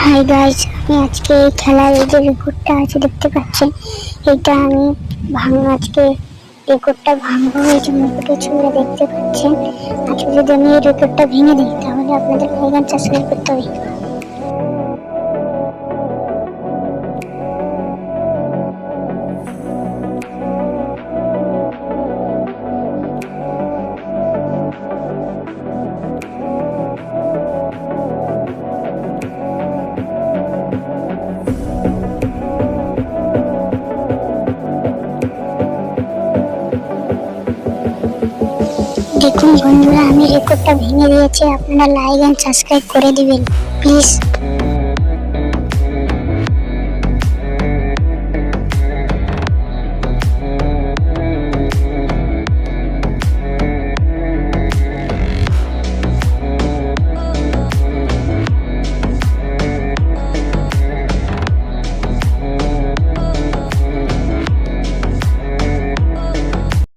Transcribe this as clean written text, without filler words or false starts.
Hi guys, আমি আজকে এই খেলার এই যে রেকর্ডটা আছে দেখতে পাচ্ছেন, এটা আমি আজকে রেকর্ডটা ভাঙবো। এই যে মুকুটে ছুঁড়ে দেখতে পাচ্ছেন। আজকে যদি আমি এই রেকর্ডটা ভেঙে দিই তাহলে আপনাদের লাইক এন্ড সাবস্ক্রাইব করতে হবে। দেখুন বন্ধুরা, আমি রেকর্ডটা ভেঙে দিয়েছি। আপনারা লাইক এন্ড সাবস্ক্রাইব করে দিবেন প্লিজ।